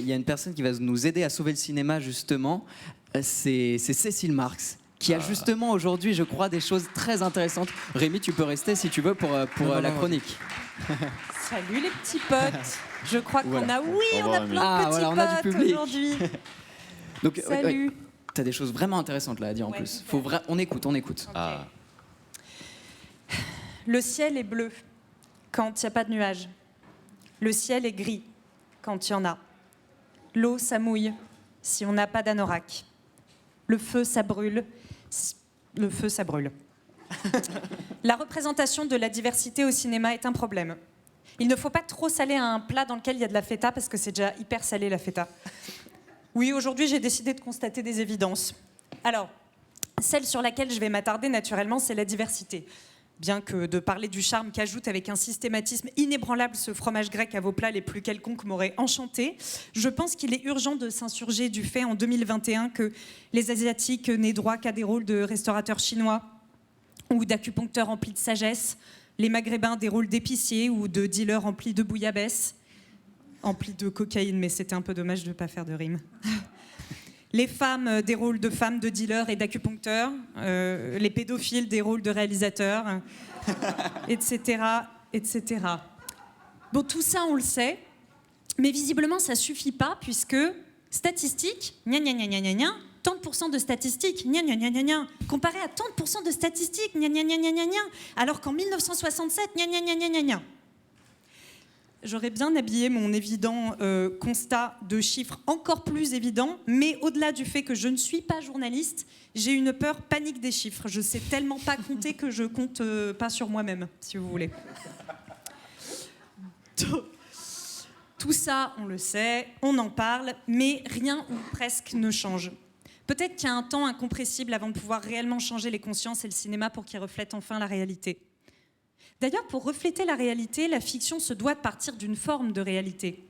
il y a une personne qui va nous aider à sauver le cinéma, justement. C'est Cécile Marx, qui a justement aujourd'hui, je crois, des choses très intéressantes. Rémi, tu peux rester si tu veux pour la chronique. Salut les petits potes. Je crois qu'on a, on a plein de petits potes aujourd'hui. Donc, salut. T'as des choses vraiment intéressantes là à dire en plus. On écoute. Okay. Le ciel est bleu quand il n'y a pas de nuages. Le ciel est gris quand il y en a. L'eau, ça mouille si on n'a pas d'anorak. Le feu, ça brûle. Le feu, ça brûle. La représentation de la diversité au cinéma est un problème. Il ne faut pas trop saler un plat dans lequel il y a de la feta parce que c'est déjà hyper salé la feta. Oui, aujourd'hui, j'ai décidé de constater des évidences. Alors, celle sur laquelle je vais m'attarder naturellement, c'est la diversité. Bien que de parler du charme qu'ajoute avec un systématisme inébranlable ce fromage grec à vos plats les plus quelconques m'aurait enchanté, je pense qu'il est urgent de s'insurger du fait en 2021 que les Asiatiques n'aient droit qu'à des rôles de restaurateurs chinois ou d'acupuncteurs remplis de sagesse, les Maghrébins des rôles d'épiciers ou de dealers remplis de bouillabaisse, emplis de cocaïne, mais c'était un peu dommage de ne pas faire de rime. Les femmes des rôles de femmes, de dealers et d'acupuncteurs, les pédophiles des rôles de réalisateurs, etc., etc. Bon, tout ça, on le sait, mais visiblement, ça suffit pas, puisque statistiques, gna gna gna gna gna gna, tant de pourcents de statistiques, gna gna gna gna gna, comparé à tant de pourcents de statistiques, gna gna gna gna gna gna, alors qu'en 1967, gna gna gna gna gna gna. J'aurais bien habillé mon évident constat de chiffres encore plus évident, mais au-delà du fait que je ne suis pas journaliste, j'ai une peur panique des chiffres. Je sais tellement pas compter que je compte pas sur moi-même, si vous voulez. Tout ça, on le sait, on en parle, mais rien ou presque ne change. Peut-être qu'il y a un temps incompressible avant de pouvoir réellement changer les consciences et le cinéma pour qu'il reflète enfin la réalité. D'ailleurs, pour refléter la réalité, la fiction se doit de partir d'une forme de réalité.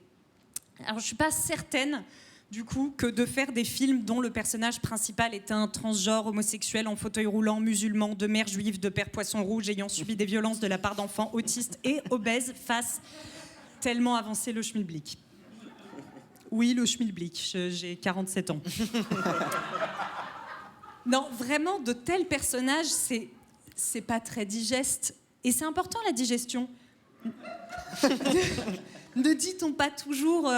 Alors, je ne suis pas certaine, du coup, que de faire des films dont le personnage principal est un transgenre homosexuel en fauteuil roulant, musulman, de mère juive, de père poisson rouge, ayant subi des violences de la part d'enfants autistes et obèses, fasse tellement avancer le schmilblick. Oui, le schmilblick, j'ai 47 ans. Non, vraiment, de tels personnages, c'est pas très digeste. Et c'est important, la digestion. Ne dit-on pas toujours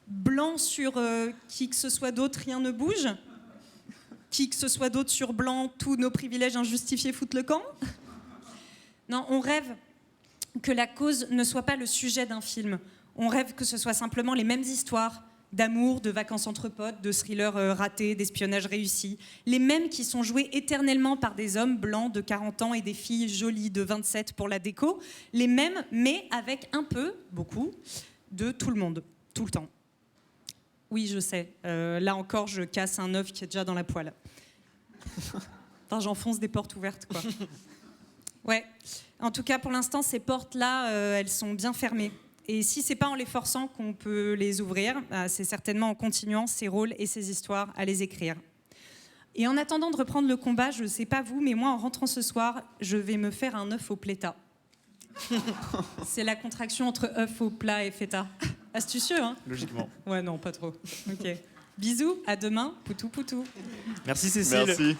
blanc sur qui que ce soit d'autre, rien ne bouge? Qui que ce soit d'autre sur blanc, tous nos privilèges injustifiés foutent le camp? Non, on rêve que la cause ne soit pas le sujet d'un film. On rêve que ce soit simplement les mêmes histoires d'amour, de vacances entre potes, de thrillers ratés, d'espionnage réussi. Les mêmes qui sont joués éternellement par des hommes blancs de 40 ans et des filles jolies de 27 pour la déco. Les mêmes, mais avec un peu, beaucoup, de tout le monde, tout le temps. Oui, je sais. Là encore, je casse un œuf qui est déjà dans la poêle. Enfin, j'enfonce des portes ouvertes, quoi. Ouais. En tout cas, pour l'instant, ces portes-là, elles sont bien fermées. Et si c'est pas en les forçant qu'on peut les ouvrir, c'est certainement en continuant ces rôles et ces histoires à les écrire. Et en attendant de reprendre le combat, je sais pas vous, mais moi, en rentrant ce soir, je vais me faire un œuf au pléta. C'est la contraction entre œuf au plat et feta. Astucieux, hein? Logiquement. Ouais, non, pas trop. Ok. Bisous, à demain, poutou poutou. Merci Cécile. Merci.